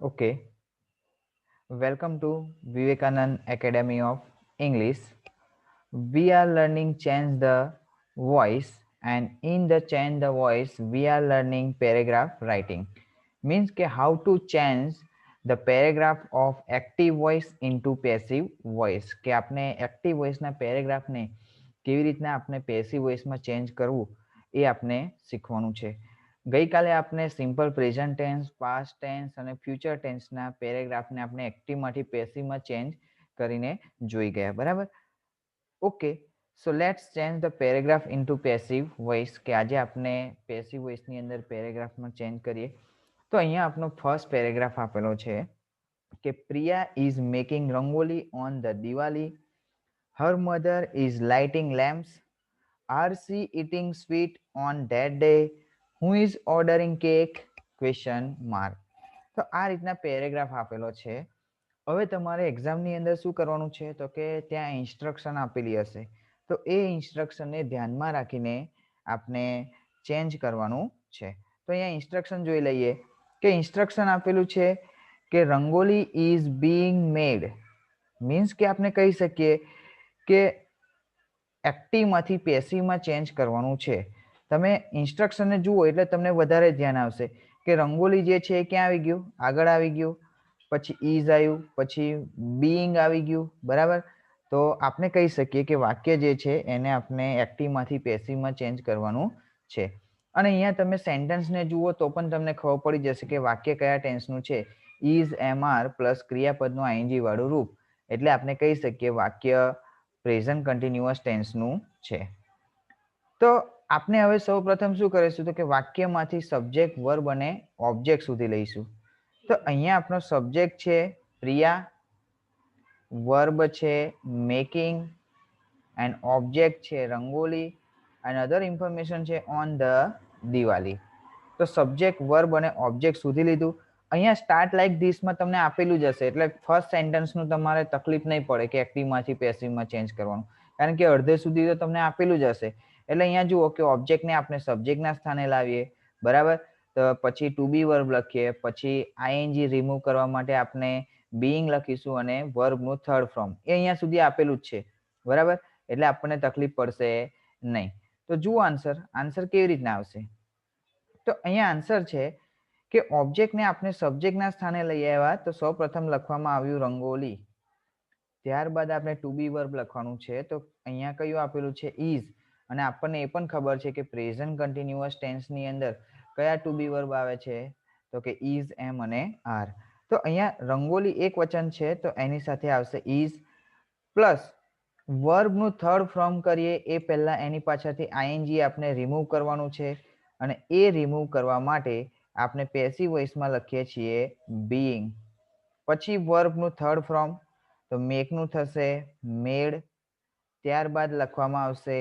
Okay, welcome to Vivekanand Academy of English. We are learning change the voice, and in the change the voice, we are learning paragraph writing. Means કે how to change the paragraph of active voice into passive voice. કે આપણે active voice ના paragraph ને કેવી રીતના આપણે passive voice માં change કરવું એ આપણે શીખવાનું છે. ગઈકાલે આપણે simple present tense, past tense અને ફ્યુચર ટેન્સના પેરેગ્રાફને આપણે એક્ટિવમાંથી પેસિવમાં ચેન્જ કરીને જોઈ ગયા, બરાબર? Okay, so let's change the paragraph into passive voice. કે આજે આપણે પેસિવ વોઇસની અંદર પેરેગ્રાફમાં ચેન્જ કરીએ. તો અહીંયા આપણો ફર્સ્ટ પેરેગ્રાફ આપેલો છે કે Priya is making rangoli on the Diwali. Her mother is lighting lamps. Are see eating sweet on that day? Who is ordering cake? Question mark. તો આ રીતના પેરેગ્રાફ આપેલો છે. હવે તમારે એક્ઝામની અંદર શું કરવાનું છે તો કે ત્યાં ઇન્સ્ટ્રક્શન આપેલી હશે, તો એ ઇન્સ્ટ્રક્શનને ધ્યાનમાં રાખીને આપણે ચેન્જ કરવાનું છે. તો અહીંયા ઇન્સ્ટ્રક્શન જોઈ લઈએ કે ઇન્સ્ટ્રક્શન આપેલું છે કે rangoli is being made. Means કે આપણે કહી શકીએ કે એક્ટિવમાંથી પેસિવમાં ચેન્જ કરવાનું છે. તમે ઇન્સ્ટ્રક્શનને જુઓ એટલે તમને વધારે ધ્યાન આવશે કે રંગોલી જે છે એ ક્યાં આવી ગયું, આગળ આવી ગયું, પછી ઇઝ આવ્યું, પછી બીઇંગ આવી ગયું, બરાબર? તો આપણે કહી શકીએ કે વાક્ય જે છે એને આપણે એક્ટિવમાંથી પેસિવમાં ચેન્જ કરવાનું છે. અને અહીંયા તમે સેન્ટેન્સને જુઓ તો પણ તમને ખબર પડી જશે કે વાક્ય કયા ટેન્સનું છે. ઇઝ એમઆર પ્લસ ક્રિયાપદનું આઈએનજી વાળું રૂપ, એટલે આપણે કહી શકીએ વાક્ય પ્રેઝન્ટ કન્ટિન્યુઅસ ટેન્સનું છે. તો આપણે હવે સૌપ્રથમ શું કરીશું તો કે વાક્યમાંથી સબ્જેક્ટ, વર્બ અને ઓબ્જેક્ટ સુધી લઈશું. તો અહીંયા આપણો સબ્જેક્ટ છે પ્રિયા, વર્બ છે મેકિંગ, એન્ડ ઓબ્જેક્ટ છે રંગોલી, એન્ડ અધર ઇન્ફોર્મેશન છે ઓન ધ દિવાળી. તો સબ્જેક્ટ, વર્બ અને ઓબ્જેક્ટ સુધી લીધું. અહીંયા સ્ટાર્ટ લાઈક ધીસમાં તમને આપેલું જ હશે, એટલે ફર્સ્ટ સેન્ટેન્સનું તમારે તકલીફ નહીં પડે કે એક્ટિવમાંથી પેસિવમાં ચેન્જ કરવાનું, કારણ કે અડધે સુધી તો તમને આપેલું જ હશે. એટલે અહીંયા જુઓ કે ઓબ્જેક્ટને આપણે સબ્જેક્ટના સ્થાને લાવીએ, બરાબર? તો પછી ટુ બી વર્બ લખીએ, પછી આઈએનજી રિમૂવ કરવા માટે આપણે બીઇંગ લખીશું અને વર્બનું થર્ડ ફોર્મ એ અહીંયા સુધી આપેલું જ છે, બરાબર? એટલે આપણને તકલીફ પડશે નહીં. તો જુઓ આન્સર કેવી રીતના આવશે. તો અહીંયા આન્સર છે કે ઓબ્જેક્ટને આપણે સબ્જેક્ટના સ્થાને લઈ આવ્યા, તો સૌપ્રથમ લખવામાં આવ્યું રંગોલી. ત્યારબાદ આપણે ટુ બી વર્બ લખવાનું છે, તો અહીંયા કયું આપેલું છે ઇઝ. અને આપણને એ પણ ખબર છે કે પ્રેઝન્ટ કન્ટિન્યુઅસ ટેન્સની અંદર કયા ટુ બી વર્બ આવે છે તો કે ઇઝ, એમ અને આર. તો અહીંયા રંગોલી એક વચન છે તો એની સાથે આવશે ઇઝ, પ્લસ વર્બનું થર્ડ ફોર્મ કરીએ એ પહેલા એની પાછળથી આઈએનજી આપણે રિમૂવ કરવાનું છે, અને એ રિમૂવ કરવા માટે આપણે પેસિવ વોઇસમાં લખીએ છીએ બીઇંગ. પછી વર્બનું થર્ડ ફોર્મ તો મેકનું થશે મેડ. ત્યારબાદ લખવામાં આવશે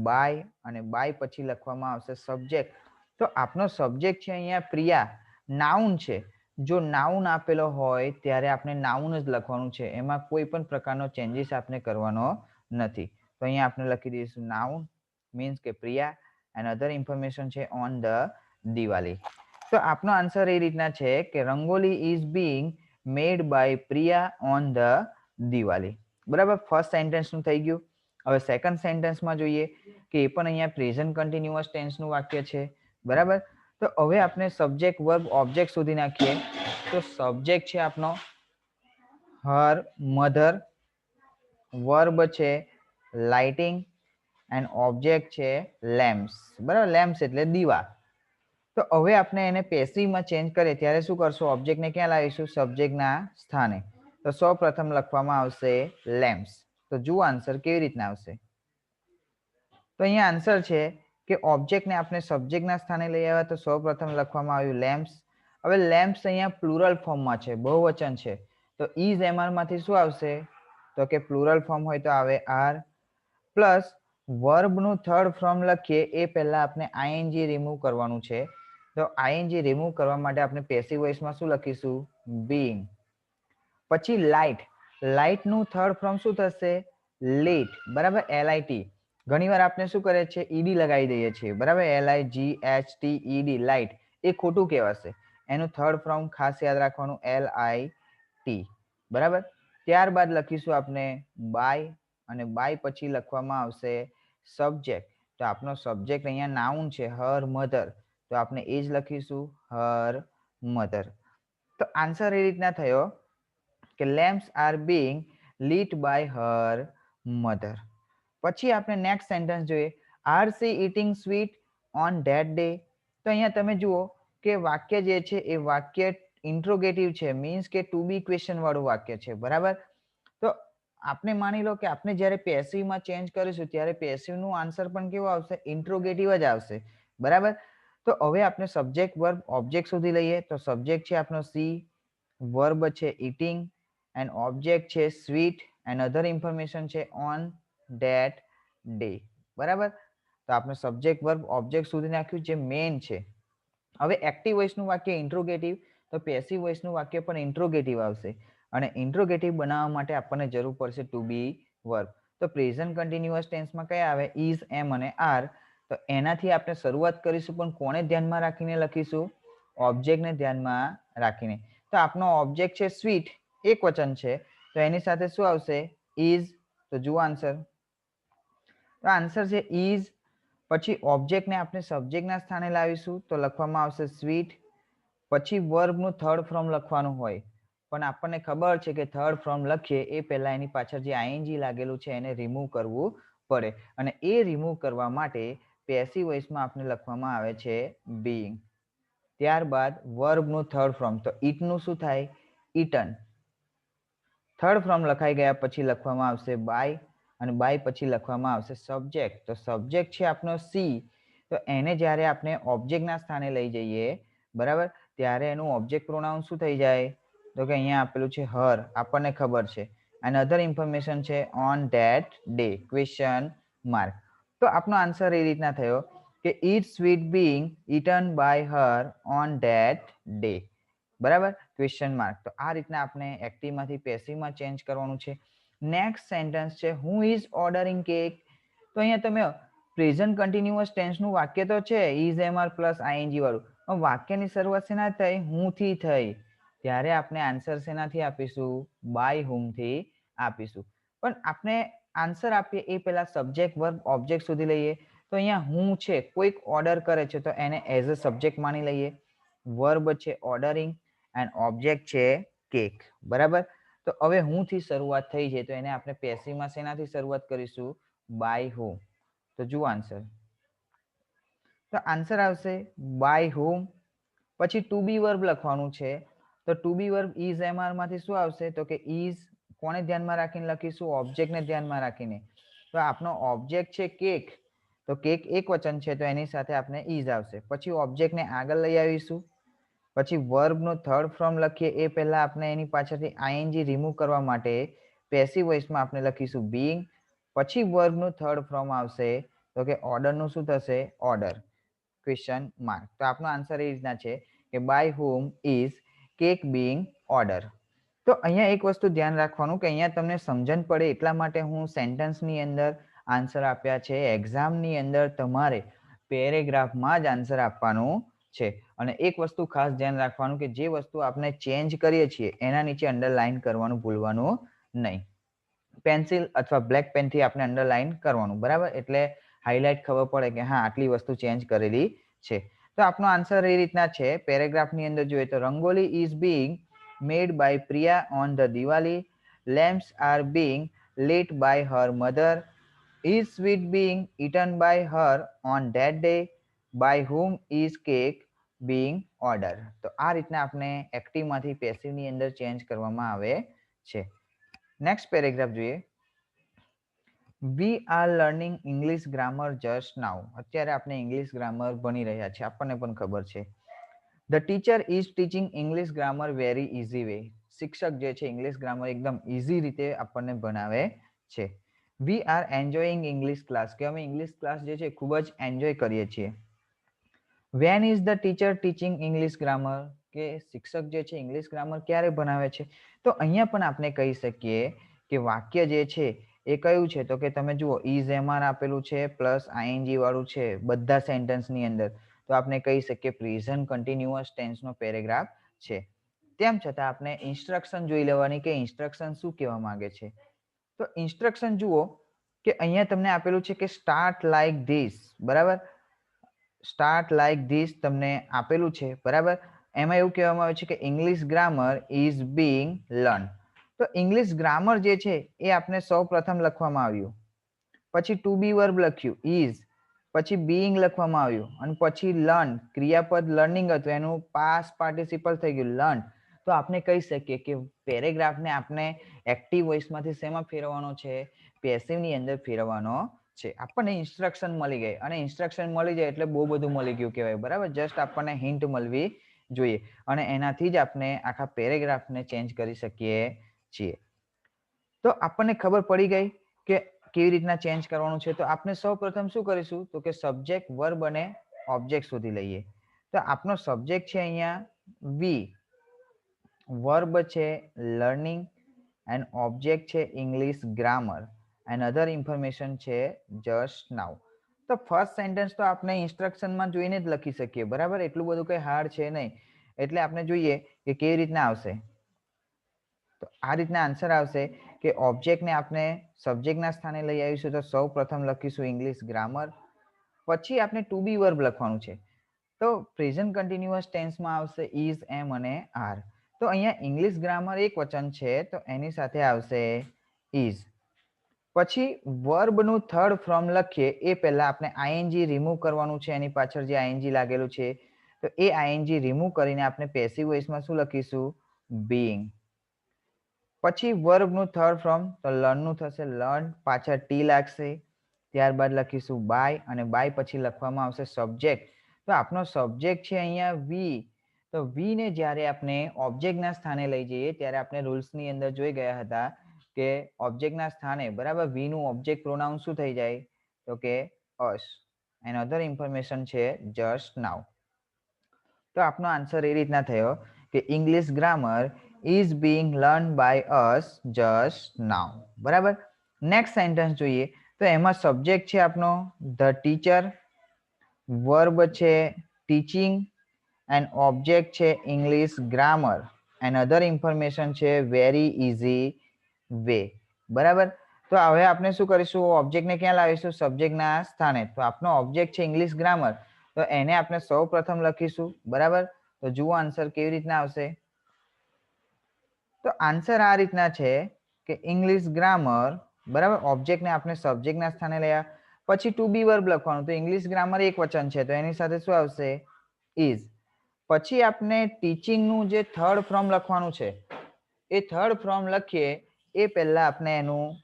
બાય, અને બાય પછી લખવામાં આવશે સબ્જેક્ટ. તો આપનો સબ્જેક્ટ છે અહીંયા પ્રિયા, નાઉન છે. જો નાઉન આપેલો હોય ત્યારે આપણે નાઉન જ લખવાનું છે, એમાં કોઈ પણ પ્રકારનો ચેન્જીસ આપણે કરવાનો નથી. તો અહીંયા આપણે લખી દઈશું નાઉન, મીન્સ કે પ્રિયા, એન્ડ અધર ઇન્ફોર્મેશન છે ઓન ધ દિવાળી. તો આપનો આન્સર એ રીતના છે કે rangoli is being made by Priya on the Diwali. બરાબર, ફર્સ્ટ સેન્ટેન્સનું થઈ ગયું. હવે સેકન્ડ સેન્ટેન્સમાં જોઈએ કે એ પણ અહીંયા પ્રેઝન્ટ કન્ટિન્યુઅસ ટેન્સનું વાક્ય છે, બરાબર? તો હવે આપણે સબ્જેક્ટ, વર્બ, ઓબ્જેક્ટ સુધી નાખીએ. તો સબ્જેક્ટ છે આપણો હર મધર, વર્બ છે લાઇટિંગ, એન્ડ ઓબ્જેક્ટ છે લેમ્પ્સ, બરાબર? લેમ્પ્સ એટલે દીવા. તો હવે આપણે એને પેસિવમાં ચેન્જ કરીએ ત્યારે શું કરશું? ઓબ્જેક્ટને ક્યાં લાવીશું? સબ્જેક્ટના સ્થાને. તો સૌ પ્રથમ લખવામાં આવશે લેમ્પ્સ. તો જુઓ આન્સર કેવી રીતના આવશે. તો અહીંયા આન્સર છે કે ઓબ્જેક્ટને આપણે સબ્જેક્ટના સ્થાને લઈ આવ્યા, તો સૌ પ્રથમ લખવામાં આવ્યું લેમ્પ્સ. હવે લેમ્પ્સ અહીંયા પ્લુરલ ફોર્મમાં છે, બહુવચન છે. તો ઇઝ એમઆરમાંથી શું આવશે તો કે પ્લુરલ ફોર્મ હોય તો આવે આર, પ્લસ વર્બનું થર્ડ ફોર્મ લખીએ એ પહેલા આપણે આઈએનજી રિમૂવ કરવાનું છે. તો આઈએનજી રિમૂવ કરવા માટે આપણે પેસિવ વોઇસમાં શું લખીશું? બીઇંગ. પછી લાઇટ, લાઇટનું થર્ડ ફોર્મ શું થશે? લેટ, બરાબર? LIT. ઘણીવાર આપણે શું કરે છે? ઈડી લગાવી દઈએ છીએ, બરાબર? LIGHTED, light. એ ખોટું કહેવાશે. એનું થર્ડ ફોર્મ ખાસ યાદ રાખવાનું LIT, બરાબર. ત્યારબાદ લખીશું આપણે બાય, અને બાય પછી લખવામાં આવશે સબ્જેક્ટ. તો આપણો સબ્જેક્ટ અહીંયા નાઉન છે હર મધર, તો આપણે એ જ લખીશું હર મધર. તો આન્સર એ રીતના થયો કે lamps are being lit by her mother. પછી આપણે નેક્સ્ટ સેન્ટેન્સ જોઈએ, are see eating sweet on that day. તો અહીંયા તમે જુઓ કે વાક્ય જે છે એ વાક્ય ઇન્ટ્રોગેટિવ છે, મીન્સ કે ટુ બી ક્વેશ્ચન વાળું વાક્ય છે, બરાબર. તો આપણે માની લો કે આપણે જ્યારે પેસિવમાં ચેન્જ કરીશું ત્યારે પેસિવનું આન્સર પણ કેવું આવશે, ઇન્ટ્રોગેટિવ જ આવશે, બરાબર. તો હવે આપણે સબ્જેક્ટ વર્બ ઓબ્જેક્ટ સુધી લઈએ. તો સબ્જેક્ટ છે આપણો સી, વર્બ છે ઇટિંગ, એન્ડ ઓબ્જેક્ટ છે સ્વીટ, એન્ડ અધર ઇન્ફોર્મેશન છે ઓન ધેટ ડે, બરાબર. તો આપણે સબ્જેક્ટ વર્બ ઓબ્જેક્ટ સુધી નાખ્યું જે મેઇન છે. હવે એક્ટિવ વોઇસનું વાક્ય ઇન્ટ્રોગેટિવ, તો પેસિવ વોઇસનું વાક્ય પણ ઇન્ટ્રોગેટિવ આવશે, અને ઇન્ટ્રોગેટિવ બનાવવા માટે આપણને જરૂર પડશે ટુ બી વર્બ. તો પ્રેઝન્ટ કન્ટિન્યુઅસ ટેન્સમાં કયા આવે, ઇઝ, એમ અને આર. તો એનાથી આપણે શરૂઆત કરીશું, પણ કોને ધ્યાનમાં રાખીને લખીશું, ઓબ્જેક્ટને ધ્યાનમાં રાખીને. તો આપણો ઓબ્જેક્ટ છે સ્વીટ, એક વચન છે, તો એની સાથે શું આવશે, ઇઝ. તો જુઓ આન્સર, તો આન્સર છે ઇઝ. પછી ઓબ્જેક્ટને આપણે સબ્જેક્ટના સ્થાને લાવીશું, તો લખવામાં આવશે સ્વીટ. પછી વર્બનું થર્ડ ફોર્મ લખવાનું હોય, પણ આપણને ખબર છે કે થર્ડ ફોર્મ લખીએ એ પહેલા એની પાછળ જે આઈએનજી લાગેલું છે એને રિમૂવ કરવું પડે, અને એ રિમૂવ કરવા માટે પેસિવ વોઇસમાં આપણે લખવામાં આવે છે બીઇંગ. ત્યારબાદ વર્બનું થર્ડ ફોર્મ, તો ઇટનું શું થાય, ઇટન. થર્ડ ફોર્મ લખાઈ ગયા પછી લખવામાં આવશે બાય, અને બાય પછી લખવામાં આવશે સબ્જેક્ટ. તો સબ્જેક્ટ છે આપણો સી, તો એને જ્યારે આપણે ઓબ્જેક્ટના સ્થાને લઈ જઈએ, બરાબર, ત્યારે એનું ઓબ્જેક્ટ પ્રોનાઉન શું થઈ જાય, તો કે અહીંયા આપેલું છે હર, આપણને ખબર છે, અને અધર ઇન્ફોર્મેશન છે on that day, question mark. તો આપણો આન્સર એ રીતના થયો કે eat sweet being eaten by her on that day, બરાબર, ક્વેશ્ચન માર્ક. તો આ રીતના આપણે એક્ટિવમાંથી પેસિવમાં ચેન્જ કરવાનું છે. નેક્સ્ટ સેન્ટેન્સ છે હુ ઇઝ ઓર્ડરિંગ કેક. તો અહીંયા તમે પ્રેઝન્ટ કન્ટિન્યુઅસ ટેન્સનું વાક્ય તો છે ઇઝ એમઆર પ્લસ આઈએનજી વાળું, પણ વાક્યની શરૂઆત શેના થઈ, હું થી થઈ, ત્યારે આપણે આન્સર શેનાથી આપીશું, બાય હુમ થી આપીશું. પણ આપણે આન્સર આપીએ એ પહેલા સબ્જેક્ટ વર્બ ઓબ્જેક્ટ સુધી લઈએ. તો અહીંયા હું છે, કોઈક ઓર્ડર કરે છે, તો એને એઝ અ સબ્જેક્ટ માની લઈએ. વર્બ છે ઓર્ડરિંગ, એન્ડ ઓબ્જેક્ટ છે કેક, બરાબર. તો હવે હું થી શરૂઆત થઈ છે, તો એને આપણે પેસિવમાં શેનાથી શરૂઆત કરીશું, બાય હુમ. તો જુઓ આન્સર, તો આન્સર આવશે બાય હુમ. પછી ટુ બી વર્બ લખવાનું છે, તો to be verb is am are માંથી શું આવશે, તો કે ઇઝ કોને ધ્યાનમાં રાખીને લખીશું, ઓબ્જેક્ટને ધ્યાનમાં રાખીને. તો આપણો ઓબ્જેક્ટ છે કેક, તો કેક એક વચન છે, તો એની સાથે આપણે ઇઝ આવશે. પછી ઓબ્જેક્ટને આગળ લઈ આવીશું. પછી વર્બનું થર્ડ ફોર્મ લખીએ એ પહેલા આપણે એની પાછળથી આઈએનજી રિમૂવ કરવા માટે પેસિવ વોઇસમાં આપણે લખીશું બીઇંગ. પછી વર્બનું થર્ડ ફોર્મ આવશે, તો કે ઓર્ડરનું શું થશે, ઓર્ડર, ક્વેશ્ચન માર્ક. તો આપણો આન્સર એ રીતના છે કે by whom is cake being order. તો અહીંયા એક વસ્તુ ધ્યાન રાખવાનું કે અહીંયા તમને સમજણ પડે એટલા માટે હું સેન્ટેન્સની અંદર આન્સર આપ્યા છે. એક્ઝામની અંદર તમારે પેરેગ્રાફમાં જ આન્સર આપવાનું છે. અને એક વસ્તુ ખાસ ધ્યાન રાખવાનું કે જે વસ્તુ આપણે ચેન્જ કરીએ છીએ એના નીચે અંડરલાઈન કરવાનું ભૂલવાનું નહીં. પેન્સિલ અથવા બ્લેક પેનથી આપણે અંડરલાઈન કરવાનું, બરાબર, એટલે હાઇલાઇટ ખબર પડે કે હા આટલી વસ્તુ ચેન્જ કરેલી છે. તો આપણો આન્સર એ રીતના છે. પેરેગ્રાફની અંદર જોઈએ તો rangoli is being made by Priya on the Diwali. Lamps are being lit by her mother. Is sweet being eaten by her on that day? By whom is cake being ordered? તો આ રીતના આપણે એક્ટિવમાંથી પેસિવની અંદર ચેન્જ કરવામાં આવે છે. નેક્સ્ટ પેરેગ્રાફ જોઈએ. We are learning English grammar just now. અત્યારે આપણે ઇંગ્લિશ ગ્રામર ભણી રહ્યા છીએ, આપણને પણ ખબર છે. The teacher is teaching English grammar very easy way. શિક્ષક જે છે ઇંગ્લિશ ગ્રામર એકદમ ઇઝી રીતે આપણને ભણાવે છે. We are enjoying English class, કે અમે ઇંગ્લિશ ક્લાસ જે છે ખૂબ જ એન્જોય કરીએ છીએ. Van is the teacher teaching English grammar, કે શિક્ષક જે છે ઇંગ્લિશ ગ્રામર ક્યારે ભણાવે છે. તો અહીંયા પણ આપણે કહી શકીએ કે વાક્ય જે છે એ કયું છે, તો કે તમે જુઓ ઇઝ એમઆર આપેલું છે પ્લસ આઈએનજી વાળું છે બધા સેન્ટેન્સની અંદર. તો તો આપણે કહી શકીએ પ્રેઝન્ટ કન્ટિન્યુઅસ ટેન્સનો પેરેગ્રાફ છે. તેમ છતાં આપણે ઇન્સ્ટ્રક્શન જોઈ લેવાની કે ઇન્સ્ટ્રક્શન શું કહેવા માંગે છે. તો ઇન્સ્ટ્રક્શન જુઓ કે અહીંયા તમને આપેલું છે કે સ્ટાર્ટ લાઈક ધીસ, બરાબર. સ્ટાર્ટ લાઈક ધીસ તમને આપેલું છે, બરાબર. એમાં એવું કહેવામાં આવે છે કે English grammar is being learn. તો ઇંગ્લિશ ગ્રામર જે છે એ આપણે સૌ પ્રથમ લખવામાં આવ્યું, પછી ટુ બી વર્બ લખ્યું ઇઝ, પછી બીઇંગ લખવામાં આવ્યું અને પછી લર્ન ક્રિયાપદ લર્નિંગ હતું એનું પાસ્ટ પાર્ટિસિપલ થઈ ગયું લર્ન. તો આપણે કહી શકીએ કે પેરેગ્રાફને આપણે એક્ટિવ વોઇસમાંથી શેમાં ફેરવવાનો છે, પેસિવની અંદર ફેરવવાનો છે. આપણને ઇન્સ્ટ્રક્શન મળી ગઈ અને ઇન્સ્ટ્રક્શન મળી જાય એટલે બહુ બધું મળી ગયું કહેવાય, બરાબર. જસ્ટ આપણને હિન્ટ મળવી જોઈએ અને એનાથી જ આપણે આખા પેરેગ્રાફને ચેન્જ કરી શકીએ છીએ. તો આપણને ખબર પડી ગઈ કે કેવી રીતના ચેન્જ કરવાનું છે. તો આપણે સૌ પ્રથમ શું કરીશું તો કે સબ્જેક્ટ વર્બ અને ઓબ્જેક્ટ શોધી લઈએ. તો આપણો સબ્જેક્ટ છે અહીંયા વી, વર્બ છે લર્નિંગ એન્ડ ઓબ્જેક્ટ છે English grammar and other information છે જસ્ટ નાઉ. તો ફર્સ્ટ સેન્ટેન્સ તો આપણે ઇન્સ્ટ્રક્શનમાં જોઈને જ લખી શકીએ, બરાબર. એટલું બધું કંઈ હાર્ડ છે નહીં. એટલે આપણે જોઈએ કે કેવી રીતના આવશે. તો આ રીતના આન્સર આવશે કે ઓબ્જેક્ટને આપણે સબ્જેક્ટના સ્થાને લઈ આવીશું. તો સૌ પ્રથમ લખીશું ઇંગ્લિશ ગ્રામર, પછી આપણે ટુ બી વર્બ લખવાનું છે. તો પ્રેઝન્ટ કન્ટિન્યુઅસ ટેન્સમાં આવશે ઇઝ, એમ અને આર. તો અહીંયા ઇંગ્લિશ ગ્રામર એક વચન છે તો એની સાથે આવશે ઇઝ. પછી વર્બનું થર્ડ ફોર્મ લખીએ એ પહેલા આપણે આઈએનજી રિમૂવ કરવાનું છે. એની પાછળ જે આઈએનજી લાગેલું છે તો એ આઈએનજી રિમૂવ કરીને આપણે પેસિવ વોઇસમાં શું લખીશું, બીઇંગ. પછી વર્બનું થર્ડ ફોર્મ તો લર્નનું થશે લર્ન, પાછળ ટી લાગશે, ત્યારબાદ લખીશું બાય અને બાય પછી લખવામાં આવશે સબ્જેક્ટ. તો આપણો સબ્જેક્ટ છે અહીંયા વી. તો વી ને જ્યારે આપણે ઓબ્જેક્ટના સ્થાને લઈ જઈએ ત્યારે આપણે રૂલ્સની અંદર જોઈ ગયા હતા કે ઓબ્જેક્ટના સ્થાને, બરાબર, વી નું ઓબ્જેક્ટ પ્રોનાઉન શું થઈ જાય તો કે અસ એન્ડ અધર ઇન્ફોર્મેશન છે જસ્ટ નાઉ. તો આપનો આન્સર એ રીતના થયો કે English grammar is being learn by us just now, બરાબર. નેક્સ્ટ સેન્ટેન્સ જોઈએ તો એમાં સબ્જેક્ટ છે આપણો ધ ટીચર, વર્બ છે ટીચિંગ એન્ડ ઓબ્જેક્ટ છે English grammar and other information છે વેરી ઇઝી વે, બરાબર. તો હવે આપણે શું કરીશું, ઓબ્જેક્ટને ક્યાં લાવીશું, સબ્જેક્ટના સ્થાને. તો આપણો ઓબ્જેક્ટ છે ઇંગ્લિશ ગ્રામર, તો એને આપણે સૌ પ્રથમ લખીશું, બરાબર. તો જુઓ આન્સર કેવી રીતના આવશે. તો આન્સર આ રીતના છે કે ઇંગ્લિશ ગ્રામર, બરાબર, ઓબ્જેક્ટને આપણે સબ્જેક્ટના સ્થાને લયા, પછી ટુ બી વર્બ લખવાનું. તો ઇંગ્લિશ ગ્રામર એક વચન છે તો એની સાથે શું આવશે, ઇઝ. પછી આપણે ટીચિંગનું જે થર્ડ ફોર્મ લખવાનું છે એ થર્ડ ફોર્મ લખીએ એ પહેલા આપણે એનું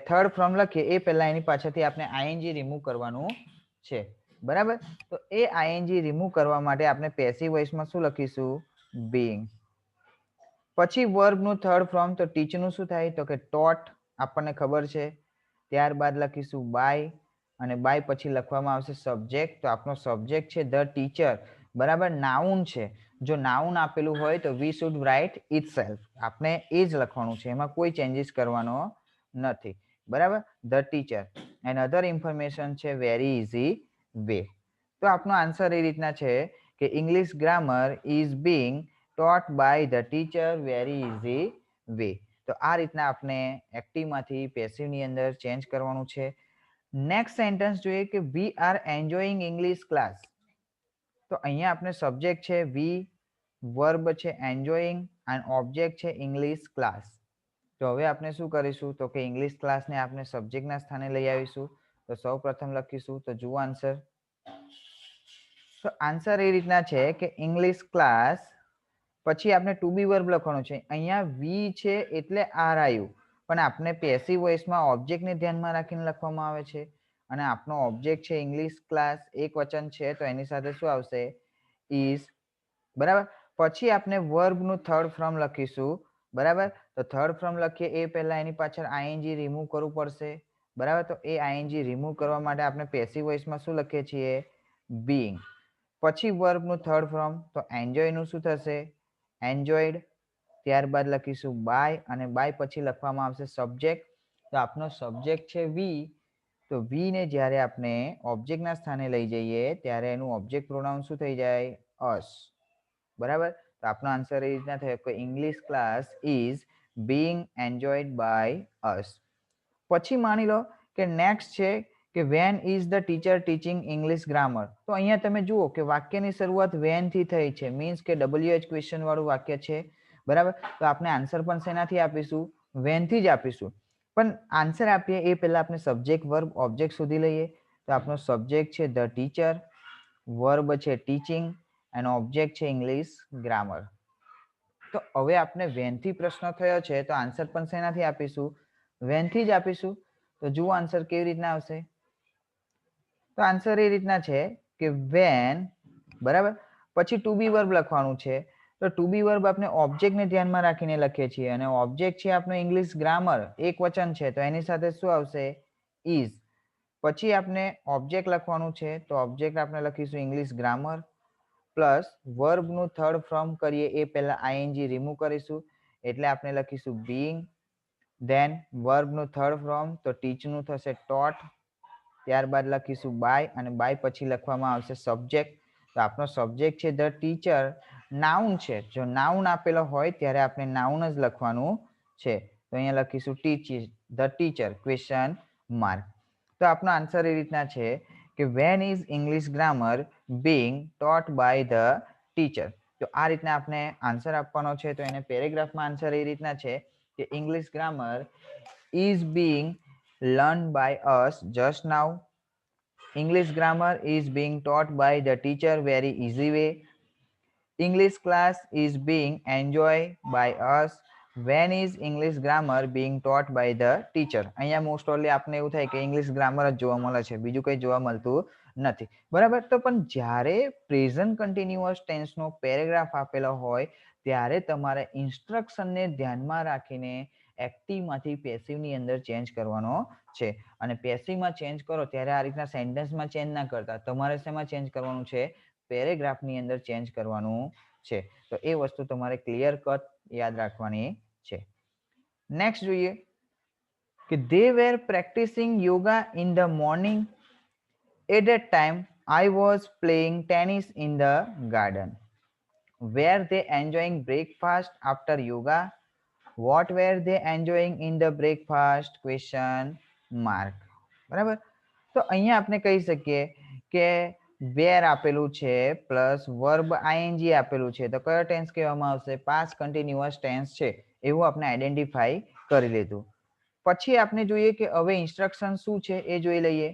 થર્ડ ફોર્મ લખીએ એ પહેલા એની પાછળથી આપણે આઈએનજી રિમૂવ કરવાનું છે, બરાબર. તો એ આઈએનજી રિમૂવ કરવા માટે આપણે પેસિવ વોઇસમાં શું લખીશું, બીઇંગ. પછી વર્બનું થર્ડ ફોર્મ તો ટીચનું શું થાય તો કે ટોટ, આપણને ખબર છે. ત્યારબાદ લખીશું બાય અને બાય પછી લખવામાં આવશે સબ્જેક્ટ. તો આપણો સબ્જેક્ટ છે ધ ટીચર, બરાબર, નાઉન છે. જો નાઉન આપેલું હોય તો વી શુડ રાઇટ ઇટસેલ્ફ, આપણે એ જ લખવાનું છે, એમાં કોઈ ચેન્જીસ કરવાનો નથી, બરાબર. The teacher and other information છે વેરી ઇઝી વે. તો આપનો આન્સર એ રીતના છે કે English grammar is being taught by the teacher very easy way. તો આ રીતના આપણે એક્ટિવમાંથી પેસિવની અંદર ચેન્જ કરવાનું છે. નેક્સ્ટ સેન્ટેન્સ જોઈએ કે we are enjoying English class. તો અહીંયા આપણે સબ્જેક્ટ છે વી, વર્બ છે એન્જોયિંગ એન્ડ ઓબ્જેક્ટ છે ઇંગ્લિશ ક્લાસ. તો હવે આપણે શું કરીશું તો કે ઇંગ્લિશ ક્લાસને આપણે સબ્જેક્ટના સ્થાને લઈ આવીશું. તો સૌ પ્રથમ લખીશું, તો જુઓ આન્સર. તો આન્સર એ રીતના છે કે ઇંગ્લિશ ક્લાસ, પછી આપણે ટુ બી વર્બ લખવાનું છે. અહીંયા વી છે એટલે આર આવ્યું, પણ આપણે પેસિવ વોઇસમાં ઓબ્જેક્ટને ધ્યાનમાં રાખીને લખવામાં આવે છે અને આપણો ઓબ્જેક્ટ છે ઇંગ્લિશ ક્લાસ, એક વચન છે તો એની સાથે શું આવશે, ઇઝ, બરાબર. પછી આપણે વર્બનું થર્ડ ફોર્મ લખીશું, બરાબર. તો થર્ડ ફોર્મ લખીએ એ પહેલા એની પાછળ આઈએનજી રિમૂવ કરવું પડશે, બરાબર. તો એ આઈએનજી રિમૂવ કરવા માટે આપણે પેસિવ વોઇસમાં શું લખીએ છીએ, બીઇંગ. પછી વર્બનું થર્ડ ફોર્મ તો એન્જોયનું શું થશે, એન્જોયડ. ત્યારબાદ લખીશું બાય અને બાય પછી લખવામાં આવશે સબ્જેક્ટ. તો આપનો સબ્જેક્ટ છે વી, તો વી ને જ્યારે આપણે ઓબ્જેક્ટના સ્થાને લઈ જઈએ ત્યારે એનું ઓબ્જેક્ટ પ્રોનાઉન શું થઈ જાય? અસ. બરાબર. તો આપણો આન્સર એ રીતના થયો કે English class is being enjoyed by us. પછી માની લો કે નેક્સ્ટ છે કે when is the teacher teaching English grammar. તો અહીંયા તમે જુઓ કે વાક્યની શરૂઆત વેન થી થઈ છે, મીન્સ કે WH ક્વેશ્ચન વાળું વાક્ય છે. બરાબર. તો આપણે આન્સર પણ શેનાથી આપીશું? વેન થી જ આપીશું. પણ આન્સર આપીએ એ પહેલા આપણે સબ્જેક્ટ વર્બ ઓબ્જેક્ટ સુધી લઈએ. તો આપણો સબ્જેક્ટ છે ધ ટીચર, વર્બ છે ટીચિંગ અને ઓબ્જેક્ટ છે ઇંગ્લિશ ગ્રામર. તો હવે આપણે વેનથી પ્રશ્ન થયો છે તો આન્સર પણ શેનાથી આપીશું? વેનથી જ આપીશું. તો જુઓ આન્સર કેવી રીતના આવશે. તો આન્સર એ રીતના છે કે વેન, બરાબર. પછી ટુ બી વર્બ લખવાનું છે. તો ટુ બી વર્બ આપણે ઓબ્જેક્ટને ધ્યાનમાં રાખીને લખીએ છીએ અને ઓબ્જેક્ટ છે આપણો ઇંગ્લિશ ગ્રામર, એક વચન છે તો એની સાથે શું આવશે? ઇઝ. પછી આપણે ઓબ્જેક્ટ લખવાનું છે તો ઓબ્જેક્ટ આપણે લખીશું ઇંગ્લિશ ગ્રામર પ્લસ વર્બનું થર્ડ ફ્રોમ કરીએ એ પહેલા આઈએનજી રિમૂવ કરીશું એટલે આપણે લખીશું બીઇંગ. ધેન વર્બનું થર્ડ ફ્રોમ તો ટીચનું થશે ટોટ. ત્યારબાદ લખીશું બાય અને બાય પછી લખવામાં આવશે સબ્જેક્ટ. તો આપણો સબ્જેક્ટ છે ધ ટીચર, નાઉન છે. જો નાઉન આપેલો હોય ત્યારે આપણે નાઉન જ લખવાનું છે. તો અહીંયા લખીશું ધ ટીચર ક્વેશ્ચન માર્ક. તો આપણો આન્સર એ રીતના છે કે when is English grammar being taught by the teacher. તો આ રીતના આપણે આન્સર આપવાનો છે. તો એને પેરેગ્રાફમાં આન્સર એ રીતના છે કે English grammar is being learn by us just now. English grammar is being taught by the teacher very easy way. English class is being enjoyed by us. When is English grammar being taught by the teacher? અહીંયા most only આપણે એવું થાય કે English grammar જ જોવા મળે છે, બીજું કંઈ જોવા મળતું નથી. બરાબર. તો પણ જ્યારે પ્રેઝન્ટ કન્ટિન્યુઅસ ટેન્સનો પેરેગ્રાફ આપેલો હોય ત્યારે તમારે ઇન્સ્ટ્રક્શનને ધ્યાનમાં રાખીને એક્ટિવમાંથી પેસિવની અંદર ચેન્જ કરવાનો છે. અને પેસિવમાં ચેન્જ કરો ત્યારે આ રીતના સેન્ટેન્સમાં ચેન્જ ના કરતા, તમારે શેમાં ચેન્જ કરવાનું છે? પેરેગ્રાફની અંદર ચેન્જ કરવાનું છે. તો એ વસ્તુ તમારે ક્લિયર કટ યાદ રાખવાની છે. નેક્સ્ટ જોઈએ કે they were practicing yoga in the morning. At that time I was playing tennis in the garden. Were they enjoying breakfast after yoga? What were they enjoying in the breakfast? Question mark. બરાબર. તો અહીંયા આપણે કહી શકીએ કે વેર આપેલું છે plus verb ING આપેલું છે તો કયો ટેન્સ કહેવામાં આવશે? પાસ્ટ કન્ટિન્યુઅસ ટેન્સ છે એવું આપણે આઈડેન્ટિફાઈ કરી લીધું. પછી આપણે જોઈએ કે હવે ઇન્સ્ટ્રક્શન શું છે એ જોઈ લઈએ.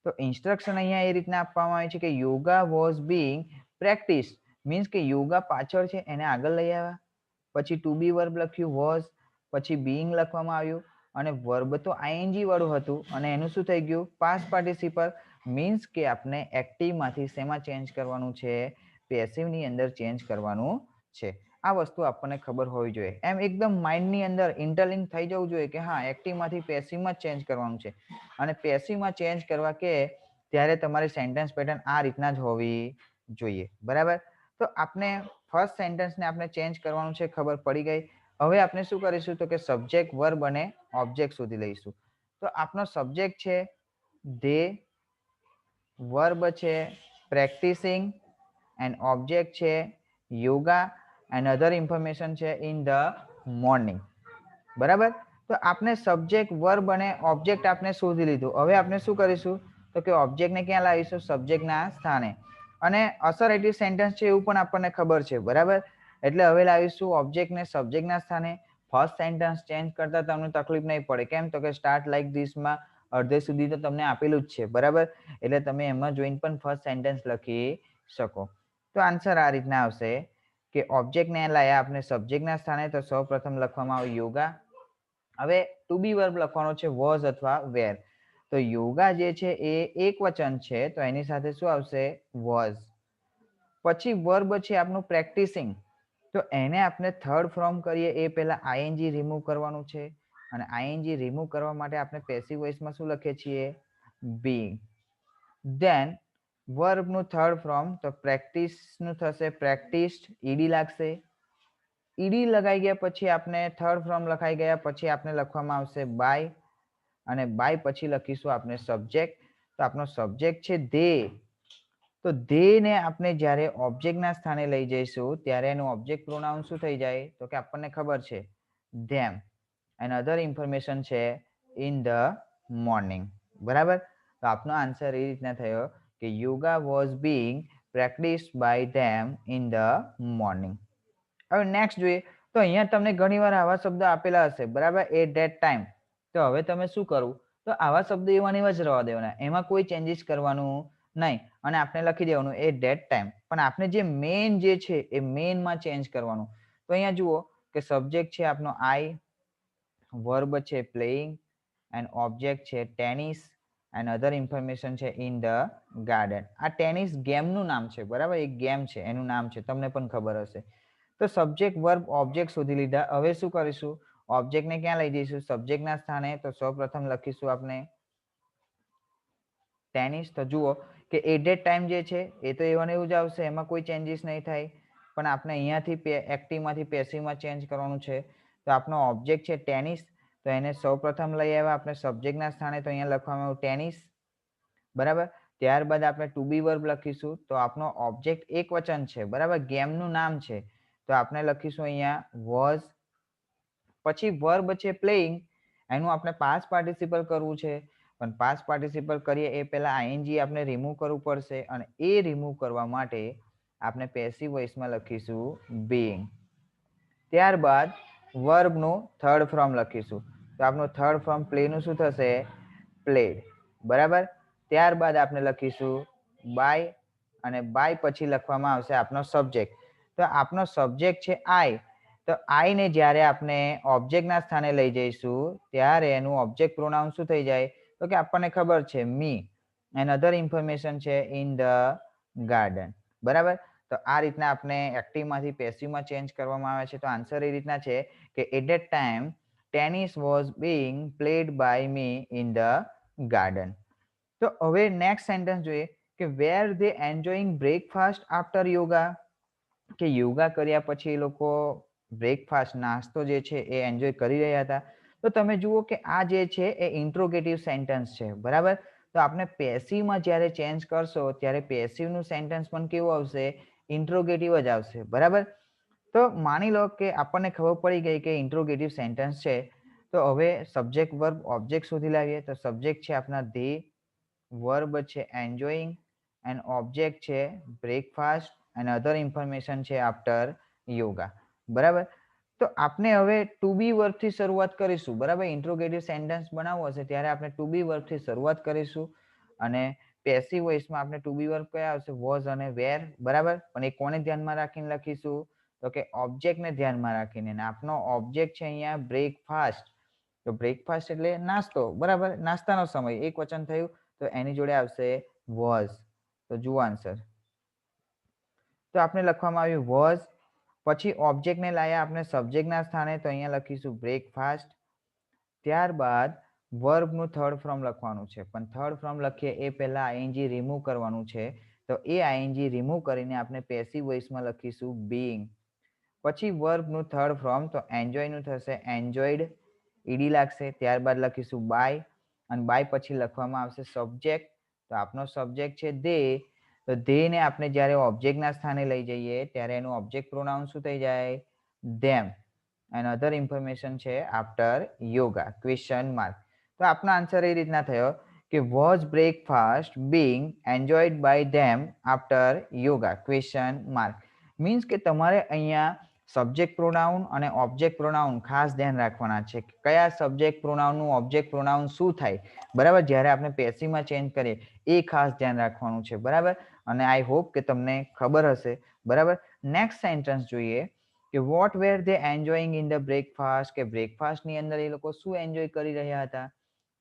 તો ઇન્સ્ટ્રક્શન અહીંયા એ રીતના આપવામાં આવે છે કે yoga was being practice, means કે યોગા પાછળ છે એને આગળ લઈ આવ્યા. પછી ટુ બી વર્બ લખ્યું વોઝ, પછી બીઇંગ લખવામાં આવ્યું અને વર્બ તો આઈએનજી વાળું હતું અને એનું શું થઈ ગયું? Past participle. મીન્સ કે આપણે એક્ટિવમાંથી શેમાં ચેન્જ કરવાનું છે? પેસિવની અંદર ચેન્જ કરવાનું છે. આ વસ્તુ આપણને ખબર હોવી જોઈએ. એમ એકદમ માઇન્ડની અંદર ઇન્ટરલિંક થઈ જવું જોઈએ કે હા એક્ટિવમાંથી પેસિવમાં જ ચેન્જ કરવાનું છે. અને પેસિવમાં ચેન્જ કરવા કે ત્યારે તમારી સેન્ટેન્સ પેટર્ન આ રીતના જ હોવી જોઈએ. બરાબર. તો આપણે ફર્સ્ટ સેન્ટેન્સને આપણે ચેન્જ કરવાનું છે, ખબર પડી ગઈ. હવે આપણે શું કરીશું તો કે સબ્જેક્ટ વર્બ અને ઓબ્જેક્ટ સુધી લઈશું. તો આપણો સબ્જેક્ટ છે ધે, વર્બ છે પ્રેક્ટિસિંગ એન્ડ ઓબ્જેક્ટ છે યોગા એન્ડ અધર ઇન્ફોર્મેશન છે ઇન ધ મોર્નિંગ. બરાબર. તો આપણે સબ્જેક્ટ વર્બ અને ઓબ્જેક્ટ આપણે શોધી લીધું. હવે આપણે શું કરીશું તો કે ઓબ્જેક્ટને ક્યાં લાવીશું? સબ્જેક્ટના સ્થાને. અને અસરેટિવ સેન્ટેન્સ છે એવું પણ આપણને ખબર છે. બરાબર. એટલે હવે લાવીશું ઓબ્જેક્ટને સબ્જેક્ટના સ્થાને. ફર્સ્ટ સેન્ટેન્સ ચેન્જ કરતા તમને તકલીફ નહીં પડે. કેમ તો કે સ્ટાર્ટ લાઈક ધીસમાં અડધે સુધી તો તમને આપેલું જ છે. બરાબર. એટલે તમે એમાં જોઈને પણ ફર્સ્ટ સેન્ટેન્સ લખી શકો. તો આન્સર આ રીતના આવશે કે ઓબ્જેક્ટને લાયા આપણે સબ્જેક્ટના સ્થાને. તો સૌ પ્રથમ લખવામાં આવે યોગા. હવે ટુ બી વર્બ લખવાનો છે વોઝ અથવા વેર. તો યોગા જે છે એ એક વચન છે તો એની સાથે શું આવશે? વોઝ. પછી વર્બ છે આપણું પ્રેક્ટિસિંગ. તો એને આપણે થર્ડ ફ્રોમ કરીએ એ પહેલા આઈએનજી રિમૂવ કરવાનું છે અને આઈએનજી રિમૂવ કરવા માટે આપણે પેસિવ વોઇસમાં શું લખીએ છીએ? બીંગ. ધેન વર્બનું થર્ડ ફ્રોમ તો પ્રેક્ટિસનું થશે પ્રેક્ટિસ્ડ, ઈડી લાગશે. ઈડી લગાઈ ગયા પછી આપણે થર્ડ ફ્રોમ લખાઈ ગયા પછી આપણે લખવામાં આવશે બાય અને બાય પછી લખીશું આપણે સબ્જેક્ટ. તો આપણો સબ્જેક્ટ છે they. તો they ને આપણે જ્યારે ઓબ્જેક્ટના સ્થાને લઈ જઈશું ત્યારે એનું ઓબ્જેક્ટ પ્રોનાઉન શું થઈ જાય? તો કે આપણને ખબર છે them. એન્ડ અધર ઇન્ફોર્મેશન છે ઇન ધ મોર્નિંગ. બરાબર. તો આપનો આન્સર એ રીતના થયો કે yoga was being practised by them in the morning. હવે નેક્સ્ટ જોઈએ. તો અહીંયા તમને ઘણીવાર આવા શબ્દો આપેલા હશે, બરાબર, એટ ધેટ ટાઈમ. તો હવે તમે શું કરવું? તો આવા શબ્દો એવા ને એવા જ રહેવા દેવાના, એમાં કોઈ ચેન્જીસ કરવાનું નહીં, અને આપણે લખી દેવાનું એટ ધેટ ટાઈમ. પણ આપણે જે મેઇન જે છે એ મેઇનમાં ચેન્જ કરવાનું. તો અહીંયા જુઓ કે સબ્જેક્ટ છે આપનો આઈ, વર્બ છે પ્લેઇંગ, એન્ડ ઓબ્જેક્ટ છે ટેનિસ, એન્ડ અધર ઇન્ફોર્મેશન છે ઇન ધ ગાર્ડન. આ ટેનિસ ગેમનું નામ છે, બરાબર, એક ગેમ છે એનું નામ છે, તમને પણ ખબર હશે. તો સબ્જેક્ટ વર્બ ઓબ્જેક્ટ શોધી લીધા. હવે શું કરીશું? ઓબ્જેક્ટને ક્યાં લઈ જઈશું? સબ્જેક્ટના સ્થાને. તો સૌપ્રથમ લખીશું આપણે ટેનિસ. તો જુઓ કે એટ ધેટ ટાઈમ જે છે એ તો એવું ને એવું જ આવશે, એમાં કોઈ ચેન્જીસ નહીં થાય. પણ આપણે અહીંયાથી એક્ટિવમાંથી પેસિવમાં ચેન્જ કરવાનું છે. તો આપણો ઓબ્જેક્ટ છે ટેનિસ, તો એને સૌપ્રથમ લઈ આવ્યા આપણે સબ્જેક્ટના સ્થાને. તો અહીંયા લખવામાં આવ્યું ટેનિસ, બરાબર. ત્યારબાદ આપણે ટુ બી વર્બ લખીશું. તો આપણો ઓબ્જેક્ટ એક વચન છે, બરાબર, ગેમનું નામ છે. તો આપણે લખીશું અહીંયા વોઝ. પછી વર્બ છે પ્લેઇંગ, એનું આપણે પાસ્ટ પાર્ટિસિપલ કરવું છે. પણ પાસ્ટ પાર્ટિસિપલ કરીએ એ પહેલા આઈએનજી આપણે રિમૂવ કરવું પડશે, અને એ રિમૂવ કરવા માટે આપણે પેસિવ વોઇસમાં લખીશું બીઇંગ. ત્યારબાદ વર્બનું થર્ડ ફોર્મ લખીશું. તો આપણું થર્ડ ફોર્મ પ્લેનું શું થશે? પ્લેડ, બરાબર. ત્યારબાદ આપણે લખીશું બાય, અને બાય પછી લખવામાં આવશે આપનો સબ્જેક્ટ. તો આપનો સબ્જેક્ટ છે આઈ. તો આઈ ને જ્યારે આપણે ઓબ્જેક્ટના સ્થાને લઈ જઈશું ત્યારે એનું ઓબ્જેક્ટ પ્રોનાઉન શું થઈ જાય? તો કે આપણને ખબર છે મી, એન્ડ અધર ઇન્ફોર્મેશન છે ઇન ધ ગાર્ડન, બરાબર. તો આ રીતના આપણે એક્ટિવમાંથી પેસિવમાં ચેન્જ કરવામાં આવે છે. તો આન્સર એ રીતના છે કે at that time tennis was being played by me in the garden. તો હવે નેક્સ્ટ સેન્ટેન્સ જોઈએ કે were they enjoying breakfast after yoga. કે યોગા કર્યા પછી એ લોકો બ્રેકફાસ્ટ, નાસ્તો જે છે એ એન્જોય કરી રહ્યા હતા. તો તમે જુઓ કે આ જે છે એ ઇન્ટ્રોગેટિવ સેન્ટેન્સ છે, બરાબર. તો આપણે પેસિવમાં જ્યારે ચેન્જ કરશો ત્યારે પેસિવનું સેન્ટેન્સ પણ કેવું આવશે? ઇન્ટ્રોગેટિવ જ આવશે, બરાબર. તો માની લો કે આપણને ખબર પડી ગઈ કે ઇન્ટ્રોગેટિવ સેન્ટેન્સ છે. તો હવે સબ્જેક્ટ વર્બ ઓબ્જેક્ટ શોધી લાવીએ. તો સબ્જેક્ટ છે આપણા ધે, વર્બ છે એન્જોઈંગ, એન્ડ ઓબ્જેક્ટ છે બ્રેકફાસ્ટ, એન્ડ અધર ઇન્ફોર્મેશન છે આફ્ટર યોગા, બરાબર. તો આપણે હવે ટુ બી વર્બથી શરૂઆત કરીશું, બરાબર. ઇન્ટ્રોગેટિવ સેન્ટેન્સ બનાવવો હશે ત્યારે આપણે ટુ બી વર્બથી શરૂઆત કરીશું. અને પેસિવ વોઇસમાં આપણે ટુ બી વર્બ કયા આવશે? વોઝ અને વેર, બરાબર. પણ એ કોને ધ્યાનમાં રાખીને લખીશું? તો કે ઓબ્જેક્ટને ધ્યાનમાં રાખીને. આપનો ઓબ્જેક્ટ છે અહીંયા બ્રેકફાસ્ટ. તો બ્રેકફાસ્ટ એટલે નાસ્તો, બરાબર, નાસ્તાનો સમય, એક વચન થયું. તો એની જોડે આવશે વોઝ. તો જુઓ આન્સર. તો આપણે લખવામાં આવ્યું વોઝ. પછી ઓબ્જેક્ટને લાયા આપણે સબ્જેક્ટના સ્થાને. તો અહીંયા લખીશું બ્રેકફાસ્ટ. ત્યારબાદ વર્બનું થર્ડ ફોર્મ લખવાનું છે, પણ થર્ડ ફોર્મ લખીએ એ પહેલા આઈએનજી રિમૂવ કરવાનું છે. તો એ આઈએનજી રિમૂવ કરીને આપણે પેસિવ વોઇસમાં લખીશું બીઇંગ. પછી વર્બનું થર્ડ ફોર્મ, તો એન્જોયનું થશે એન્જોયડ, ઈડી લાગશે. ત્યારબાદ લખીશું બાય, અને બાય પછી લખવામાં આવશે સબ્જેક્ટ. તો આપનો સબ્જેક્ટ છે દે. તો ધે ને આપણે જ્યારે ઓબ્જેક્ટના સ્થાને લઈ જઈએ ત્યારે એનું ઓબ્જેક્ટ પ્રોનાઉન શું થઈ જાય? ધેમ. એન્ડ અધર ઇન્ફોર્મેશન છે આફ્ટર યોગા, ક્વેશ્ચન માર્ક. તો આપનો આન્સર એ રીતના થયો કે was breakfast being enjoyed by them after yoga, question mark. Means કે તમારે અહીંયા સબ્જેક્ટ પ્રોનાઉન અને ઓબ્જેક્ટ પ્રોનાઉન ખાસ ધ્યાન રાખવાના છે. કયા સબ્જેક્ટ પ્રોનાઉનનું ઓબ્જેક્ટ પ્રોનાઉન શું થાય, બરાબર, જ્યારે આપણે પેસિવમાં ચેન્જ કરીએ એ ખાસ ધ્યાન રાખવાનું છે, બરાબર. અને આઈ હોપ કે તમને ખબર હશે, બરાબર. નેક્સ્ટ સેન્ટેન્સ જોઈએ કે what were they enjoying in the breakfast. કે બ્રેકફાસ્ટની અંદર એ લોકો શું એન્જોય કરી રહ્યા હતા?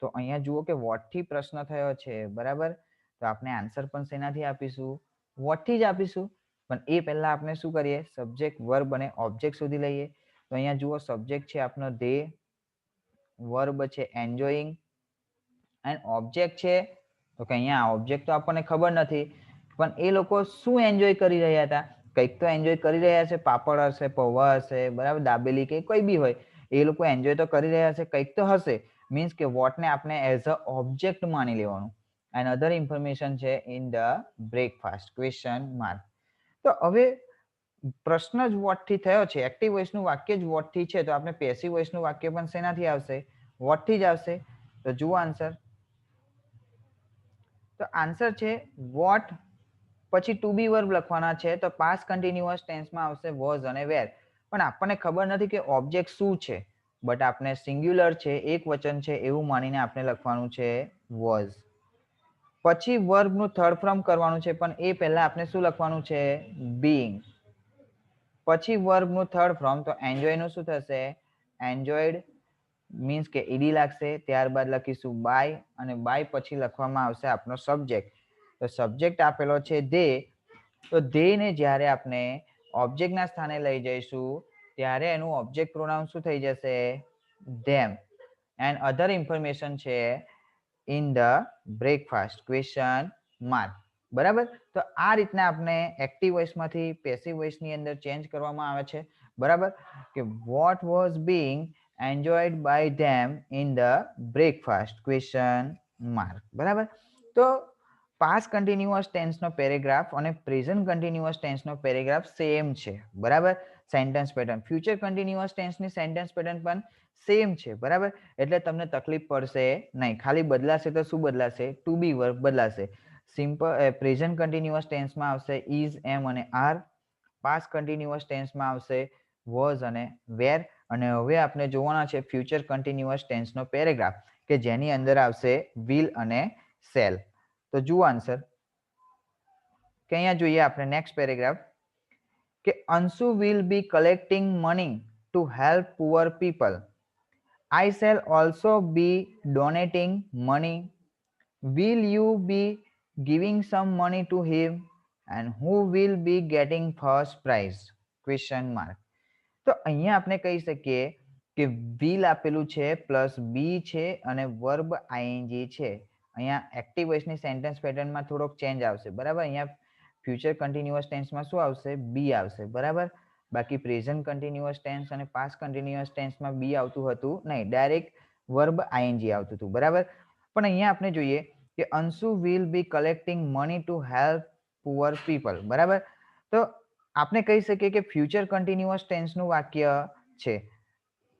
તો અહીંયા જુઓ કે વોટથી પ્રશ્ન થયો છે, બરાબર. તો આપણે આન્સર પણ શેનાથી આપીશું? વોટથી જ આપીશું. પણ એ પહેલા આપણે શું કરીએ? સબ્જેક્ટ, વર્બ અને ઓબ્જેક્ટ શોધી લઈએ. તો અહીંયા જુઓ સબ્જેક્ટ છે આપનો ધે, વર્બ છે એન્જોઈંગ, એન્ડ ઓબ્જેક્ટ છે તો કે અહીંયા ઓબ્જેક્ટ તો આપણને ખબર નથી, પણ એ લોકો શું એન્જોય કરી રહ્યા હતા? કંઈક તો એન્જોય કરી રહ્યા છે. પાપડ હશે, પૌવા હશે, બરાબર, દાબેલી કે કોઈ બી હોય, એ લોકો એન્જોય તો કરી રહ્યા છે, કંઈક તો હશે. મીન્સ કે વોટને આપણે એઝ અ ઓબ્જેક્ટ માની લેવાનું. એન્ડ અધર ઇન્ફોર્મેશન છે in the breakfast question mark. તો હવે પ્રશ્ન જ વોટ થી થયો છે, એક્ટિવ વોઇસનું વાક્ય જ વોટ થી છે, તો આપણે પેસિવ વોઇસનું વાક્ય પણ શેનાથી આવશે? વોટ થી જ આવશે. તો જુઓ આન્સર. તો આન્સર છે વોટ, પછી ટુ બી વર્બ લખવાના છે, તો પાસ્ટ કન્ટિન્યુઅસ ટેન્સમાં આવશે વોઝ અને વેર. પણ આપણને ખબર નથી કે ઓબ્જેક્ટ શું છે, બટ આપણે સિંગ્યુલર છે, એક વચન છે એવું માનીને આપણે લખવાનું છે વોઝ. પછી વર્બનું થર્ડ ફોર્મ કરવાનું છે, પણ એ પહેલા આપણે શું લખવાનું છે? બીઈંગ. પછી વર્બનું થર્ડ ફોર્મ, તો એન્જોયનું શું થશે? એન્જોયડ, મીન્સ કે ઈડી લાગશે. ત્યારબાદ લખીશું બાય, અને બાય પછી લખવામાં આવશે આપણો સબ્જેક્ટ. તો સબ્જેક્ટ આપેલો છે દે, તો દે ને જ્યારે આપણે ઓબ્જેક્ટના સ્થાને લઈ જઈશું ત્યારે એનું ઓબ્જેક્ટ પ્રોનાઉન શું થઈ જશે? ધેમ. એન્ડ અધર ઇન્ફોર્મેશન છે in the breakfast question mark. બરાબર. તો આ રીતના આપણે એક્ટિવ વોઇસમાંથી પેસિવ વોઇસની અંદર ચેન્જ કરવામાં આવે છે. બરાબર, કે what was being enjoyed by them in the breakfast question mark. બરાબર. તો પાસ્ટ કન્ટિન્યુઅસ ટેન્સનો પેરેગ્રાફ અને પ્રેઝન્ટ કન્ટિન્યુઅસ ટેન્સનો પેરેગ્રાફ સેમ છે. બરાબર, સેન્ટેન્સ પેટર્ન. ફ્યુચર કન્ટિન્યુઅસ ટેન્સની સેન્ટેન્સ પેટર્ન પણ સેમ છે. બરાબર, એટલે તમને તકલીફ પડશે નહીં. ખાલી બદલાશે તો શું બદલાશે? ટુ બી વર્બ બદલાશે. સિમ્પલ પ્રેઝન્ટ કન્ટિન્યુઅસ ટેન્સમાં આવશે ઇઝ, એમ અને આર. પાસ્ટ કન્ટિન્યુઅસ ટેન્સમાં આવશે વોઝ અને વેર. અને હવે આપણે જોવાના છે ફ્યુચર કન્ટિન્યુઅસ ટેન્સનો પેરેગ્રાફ, કે જેની અંદર આવશે વિલ અને શેલ. તો જુઓ આન્સર, કે અહીંયા જોઈએ આપણે નેક્સ્ટ પેરેગ્રાફ, કે Anshu will be collecting money to help poor people. I shall also be donating money. Will you be giving some money to him? And who will be getting first prize? Question mark. તો અહીંયા આપણે કહી શકીએ કે will આપેલું છે plus બી છે અને વર્બ આઈએનજી છે. અહીંયા એક્ટિવ વોઇસની સેન્ટેન્સ પેટર્નમાં થોડોક ચેન્જ આવશે. બરાબર, અહીંયા ફ્યુચર કન્ટિન્યુઅસ ટેન્સમાં શું આવશે? બી આવશે. બરાબર, બાકી પ્રેઝન્ટ કન્ટિન્યુઅસ ટેન્સ અને પાસ્ટ કન્ટિન્યુઅસ ટેન્સમાં બી આવતું હતું નહીં, ડાયરેક્ટ વર્બ આઈએનજી આવતું હતું. બરાબર, પણ અહીંયા આપણે જોઈએ કે Anshu will be collecting money to help poor people. બરાબર, તો આપણે કહી શકીએ કે ફ્યુચર કન્ટિન્યુઅસ ટેન્સનું વાક્ય છે.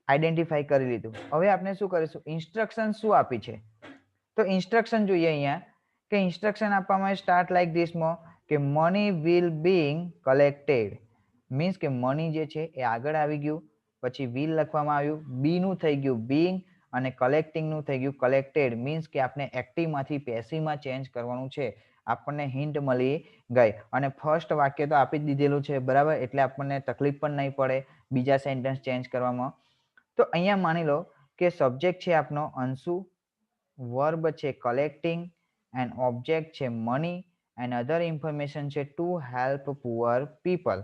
આઈડેન્ટિફાઈ કરી લીધું. હવે આપણે શું કરીશું? ઇન્સ્ટ્રક્શન શું આપી છે? તો ઇન્સ્ટ્રક્શન જોઈએ અહીંયા, કે ઇન્સ્ટ્રક્શન આપવામાં સ્ટાર્ટ લાઈક ધીસમાં, કે money will being collected. Means કે મની જે છે એ આગળ આવી ગયું, પછી વિલ લખવામાં આવ્યું, બી નું થઈ ગયું બીંગ, અને કલેક્ટિંગ નું થઈ ગયું કલેક્ટેડ. મીન્સ કે આપણે એક્ટિવમાંથી પેસિવમાં ચેન્જ કરવાનું છે. આપણને હિન્ટ મળી ગઈ, અને ફર્સ્ટ વાક્ય તો આપી જ દીધેલું છે. બરાબર, એટલે આપણને તકલીફ પણ નહીં પડે બીજા સેન્ટેન્સ ચેન્જ કરવામાં. તો અહીંયા માની લો કે સબ્જેક્ટ છે આપનો અંશુ, વર્બ છે કલેક્ટિંગ, એન્ડ ઓબ્જેક્ટ છે મની, એન્ડ અધર ઇન્ફોર્મેશન છે ટુ હેલ્પ પુઅર પીપલ.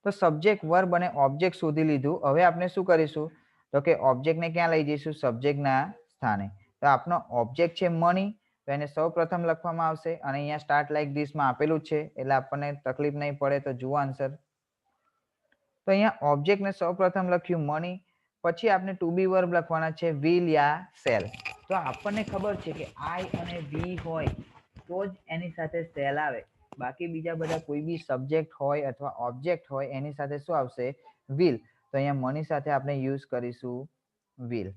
તો સબ્જેક્ટ, વર્બ અને ઓબ્જેક્ટ શોધી લીધું. હવે આપણે શું કરીશું? તો કે ઓબ્જેક્ટને ક્યાં લઈ જઈશું? સબ્જેક્ટના સ્થાને. તો આપણો ઓબ્જેક્ટ છે મની, તો એને સૌ પ્રથમ લખવામાં આવશે, અને અહીંયા સ્ટાર્ટ લાઈક ધીસમાં આપેલું છે એટલે આપણને તકલીફ નહીં પડે. તો જુઓ આન્સર. તો અહીંયા ઓબ્જેક્ટને સૌ પ્રથમ લખ્યું મની, પછી આપણે ટુ બી વર્બ લખવાના છે વિલ યા શેલ. તો આપણને ખબર છે કે આઈ અને વી હોય તો જ એની સાથે શેલ આવે. બાકી બીજા બધા કોઈ બી સબ્જેક્ટ હોય અથવા ઓબ્જેક્ટ હોય એની સાથે શું આવશે? વિલ. તો અહીંયા મની સાથે આપણે યુઝ કરીશું વિલ.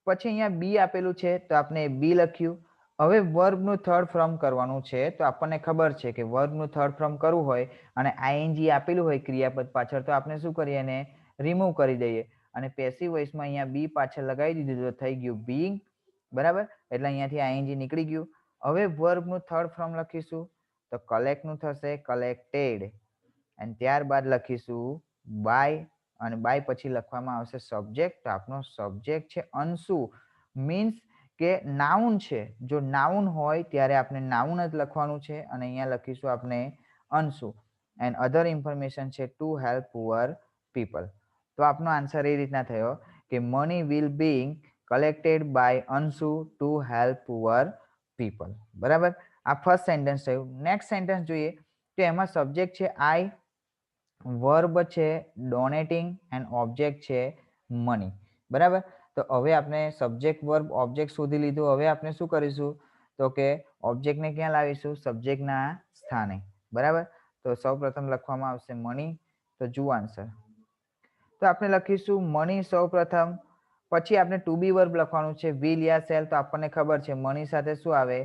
પછી અહીંયા બી આપેલું છે તો આપણે બી લખ્યું. હવે વર્બનું થર્ડ ફોર્મ કરવાનું છે, તો આપણને ખબર છે કે વર્બનું થર્ડ ફોર્મ કરવું હોય અને આઈએનજી આપેલું હોય ક્રિયાપદ પાછળ, તો આપણે શું કરીએ? એને રિમૂવ કરી દઈએ. અને પેસિવ વોઇસમાં અહીંયા બી પાછળ લગાવી દીધું તો થઈ ગયું બીંગ. બરાબર, એટલે અહીંયાથી આઈએનજી નીકળી ગયું. હવે વર્બનું થર્ડ ફોર્મ લખીશું, તો કલેક્ટનું થશે કલેક્ટેડ. અને ત્યારબાદ લખીશું બાય, અને બાય પછી લખવામાં આવશે સબ્જેક્ટ. તો આપણો સબ્જેક્ટ છે અંશુ, મીન્સ કે નાઉન છે. જો નાઉન હોય ત્યારે આપણે નાઉન જ લખવાનું છે, અને અહીંયા લખીશું આપણે અંશુ. એન્ડ અધર ઇન્ફોર્મેશન છે ટુ હેલ્પ પુઅર પીપલ. તો આપનો આન્સર એ રીતના થયો કે money will being collected by Anshu to help poor people. બરાબર, આ ફર્સ્ટ સેન્ટેન્સ થયું. નેક્સ્ટ સેન્ટેન્સ જોઈએ, તો એમાં સબ્જેક્ટ છે આઈ, વર્બ છે ડોનેટિંગ, એન્ડ ઓબ્જેક્ટ છે મની. બરાબર, તો હવે આપણે સબ્જેક્ટ વર્બ ઓબ્જેક્ટ શોધી લીધું. હવે આપણે શું કરીશું તો કે ઓબ્જેક્ટને ક્યાં લાવીશું? સબ્જેક્ટના સ્થાને. બરાબર. તો સૌપ્રથમ લખવામાં આવશે મની. તો જુઓ આન્સર. તો આપણે લખીશું મની સૌપ્રથમ, પછી આપણે ટુ બી વર્બ લખવાનું છે વિલ યા શેલ. તો આપણને ખબર છે મની સાથે શું આવે?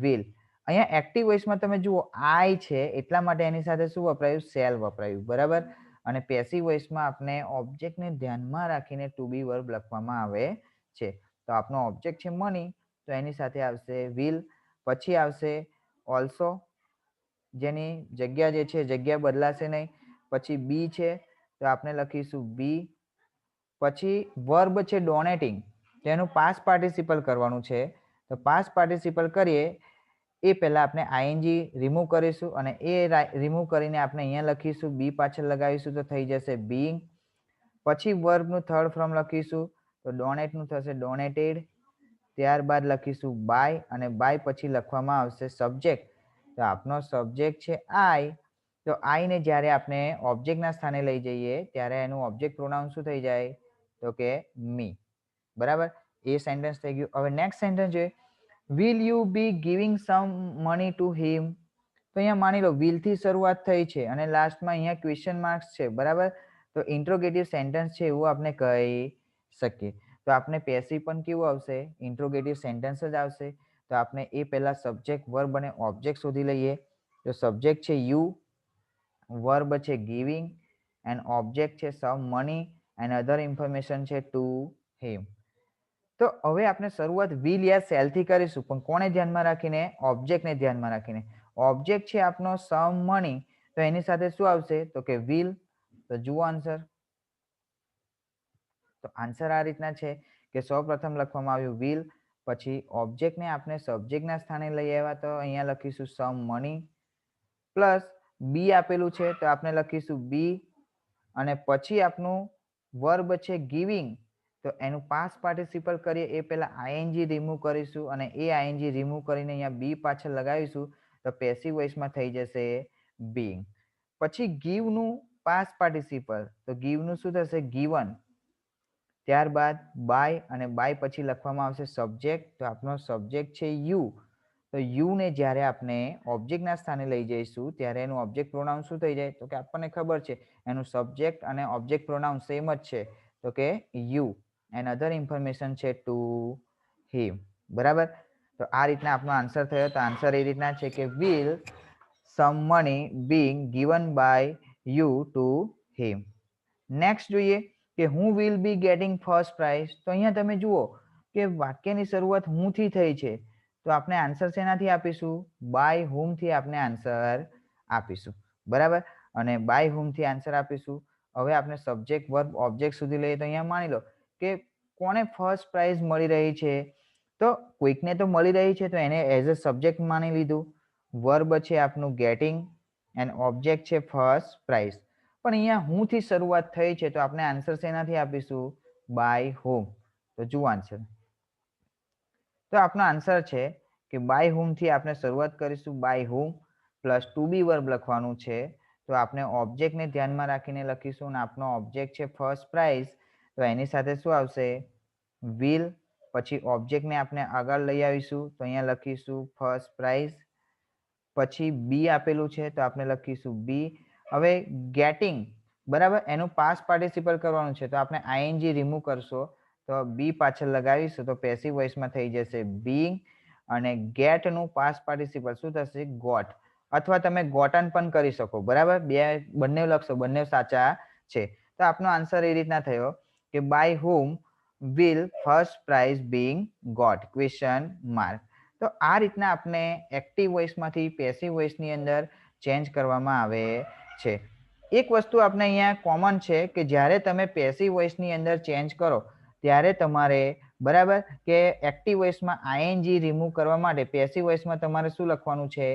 વિલ. અહીંયા એક્ટિવ વોઇસમાં તમે જુઓ આઈ છે એટલા માટે એની સાથે શું વપરાયું? શેલ વપરાયું. બરાબર. અને પેસિવ વોઇસમાં આપણે ઓબ્જેક્ટને ધ્યાનમાં રાખીને ટુ બી વર્બ લખવામાં આવે છે. તો આપણો ઓબ્જેક્ટ છે મની, તો એની સાથે આવશે વિલ. પછી આવશે ઓલ્સો, જેની જગ્યા જે છે જગ્યા બદલાશે નહીં. પછી બી છે તો આપણે લખીશું બી. પછી વર્બ છે ડોનેટિંગ, તેનું પાસ્ટ પાર્ટિસિપલ કરવાનું છે. તો પાસ્ટ પાર્ટિસિપલ કરીએ એ પહેલા આપણે આઈએનજી રિમૂવ કરીશું અને એ રિમૂવ કરીને આપણે અહીંયા લખીશું બી પાછળ લગાવીશું તો થઈ જશે બીઇંગ. પછી વર્બનું થર્ડ ફોર્મ લખીશું તો ડોનેટનું થશે ડોનેટેડ. ત્યારબાદ લખીશું બાય અને બાય પછી લખવામાં આવશે સબ્જેક્ટ. તો આપણો સબ્જેક્ટ છે આઈ. તો આઈને જ્યારે આપણે ઓબ્જેક્ટના સ્થાને લઈ જઈએ ત્યારે એનું ઓબ્જેક્ટ પ્રોનાઉન શું થઈ જાય? તો કે મી. બરાબર. એ સેન્ટેન્સ થઈ ગયું. હવે નેક્સ્ટ સેન્ટેન્સ જોઈએ, will you be giving some money to him. તો અહીંયા માની લો વિલ થી શરૂઆત થઈ છે અને લાસ્ટમાં અહીંયા ક્વેશ્ચન માર્ક્સ છે. બરાબર. તો ઇન્ટ્રોગેટિવ સેન્ટેન્સ છે એવું આપણે કહી શકીએ. તો આપણે પેસિવ પણ કેવું આવશે? ઇન્ટ્રોગેટિવ સેન્ટેન્સ જ આવશે. તો આપણે એ પહેલા સબ્જેક્ટ વર્બ અને ઓબ્જેક્ટ શોધી લઈએ. તો સબ્જેક્ટ છે યુ, વર્બ છે ગિવિંગ એન્ડ ઓબ્જેક્ટ છે some money and other information છે ટુ હિમ. તો હવે આપણે શરૂઆત વિલ યા શેલ થી કરીશું, પણ કોને ધ્યાનમાં રાખીને? ઓબ્જેક્ટને ધ્યાનમાં રાખીને. ઓબ્જેક્ટ છે આપનો સમ મની, તો એની સાથે શું આવશે? તો કે વિલ. તો જુઓ આન્સર. તો આન્સર આ રીતના છે કે સૌપ્રથમ લખવામાં આવ્યું વિલ, પછી ઓબ્જેક્ટને આપણે સબ્જેક્ટના સ્થાને લઈ આવ્યા તો અહીંયા લખીશું સમ મની, પ્લસ બી આપેલું છે તો આપણે લખીશું બી, અને પછી આપનું વર્બ છે ગિવિંગ, તો એનું પાસ્ટ પાર્ટિસિપલ કરીએ એ પહેલા આઈએનજી રિમૂવ કરીશું અને એ આઈએનજી રિમૂવ કરીને અહીંયા બી પાછળ લગાવીશું તો પેસિવ વોઇસમાં થઈ જશે બીઇંગ. પછી ગીવનું પાસ્ટ પાર્ટિસિપલ, તો ગીવનું શું થશે? ગીવન. ત્યારબાદ બાય અને બાય પછી લખવામાં આવશે સબ્જેક્ટ. તો આપણો સબ્જેક્ટ છે યુ. તો યુ ને જ્યારે આપણે ઓબ્જેક્ટના સ્થાને લઈ જઈશું ત્યારે એનું ઓબ્જેક્ટ પ્રોનાઉન શું થઈ જાય? તો કે આપણને ખબર છે એનું સબ્જેક્ટ અને ઓબ્જેક્ટ પ્રોનાઉન સેમ જ છે તો કે યુ એન્ડ અધર ઇન્ફોર્મેશન છે ટુ હિમ. બરાબર. તો આ રીતના આપણો આન્સર થયો. તો આન્સર એ રીતના છે કે will some money being given by you to him. Next જોઈએ કે હું will be getting first prize. તો અહીંયા તમે જુઓ કે વાક્યની શરૂઆત હું થી થઈ છે, તો આપણે આન્સર શેનાથી આપીશું? બાય હુમ થી આપણે આન્સર આપીશું. બરાબર. અને બાય હુમ થી આન્સર આપીશું. હવે આપણે સબ્જેક્ટ વર્બ ઓબ્જેક્ટ સુધી લઈએ તો અહીંયા માની લો કે કોને ફર્સ્ટ પ્રાઇઝ મળી રહી છે? તો કોઈકને તો મળી રહી છે તો એને એઝ અ સબ્જેક્ટ માની લીધું. વર્બ છે આપનું ગેટિંગ એન્ડ ઓબ્જેક્ટ છે ફર્સ્ટ પ્રાઇઝ. પણ અહીંયા હું થી શરૂઆત થઈ છે તો આપણે આન્સર શેનાથી આપીશું? બાય હુમ. તો જુઓ આન્સર. તો આપણો આન્સર છે કે બાય હુમ થી આપણે શરૂઆત કરીશું. By whom plus to be verb લખવાનું છે. તો આપણે ઓબ્જેક્ટને ધ્યાનમાં રાખીને લખીશું અને આપણો ઓબ્જેક્ટ છે ફર્સ્ટ પ્રાઇઝ. તો એની સાથે શું આવશે? વિલ. પછી ઓબ્જેક્ટને આપણે આગળ લઈ આવીશું તો અહીંયા લખીશું ફર્સ્ટ પ્રાઇઝ. પછી બી આપેલું છે તો આપણે લખીશું બી. હવે ગેટિંગ, બરાબર, એનું પાસ્ટ પાર્ટિસિપલ કરવાનું છે તો આપણે આઈએનજી રિમૂવ કરશો તો બી પાછળ લગાવીશું તો પેસિવ વોઇસમાં થઈ જશે બીઇંગ. અને ગેટ નું પાસ્ટ પાર્ટિસિપલ શું થશે? ગોટ. અથવા તમે ગોટન પણ કરી શકો. બરાબર. બંને લખશો, બંને સાચા છે. તો આપનો આન્સર એ રીતના થયો કે by whom will first prize being got? Question mark. તો આ રીતના આપણે એક્ટિવ વોઇસમાંથી પેસિવ વોઇસની અંદર ચેન્જ કરવામાં આવે છે. એક વસ્તુ આપણે અહીંયા કોમન છે કે જ્યારે તમે પેસિવ વોઇસની અંદર ચેન્જ કરો ત્યારે તમારે, બરાબર, કે એક્ટિવ વોઇસમાં આઈએનજી રિમૂવ કરવા માટે પેસિવ વોઇસમાં તમારે શું લખવાનું છે?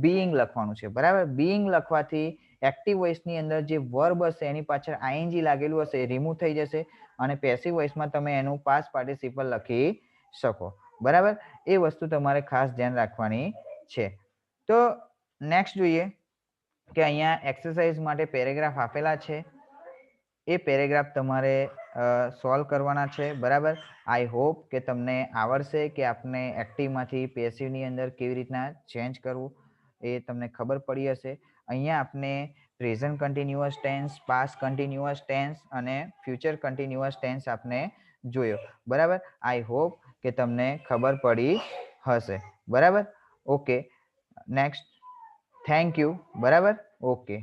બીઇંગ લખવાનું છે. બરાબર. બીઇંગ લખવાથી એક્ટિવ વોઇસની અંદર જે વર્બ હશે એની પાછળ આઈએનજી લાગેલું હશે એ રિમૂવ થઈ જશે અને પેસિવ વોઇસમાં તમે એનું પાસ્ટ પાર્ટિસિપલ લખી શકો. બરાબર. એ વસ્તુ તમારે ખાસ ધ્યાન રાખવાની છે. તો નેક્સ્ટ જોઈએ કે અહીંયા એક્સરસાઇઝ માટે પેરેગ્રાફ આપેલા છે. એ પેરેગ્રાફ તમારે સોલ્વ કરવાના છે, બરાબર. આઈ હોપ કે તમને આવડશે કે આપણે એક્ટિવમાંથી પેસિવની અંદર કેવી રીતના ચેન્જ કરવું એ તમને ખબર પડી હશે. અહીંયા આપણે present continuous tense, past continuous tense અને ફ્યુચર કન્ટિન્યુઅસ ટેન્સ આપણે જોયો, બરાબર. આઈ હોપ કે તમને ખબર પડી હશે, બરાબર. Okay, next. થેન્ક યુ, બરાબર. ઓકે.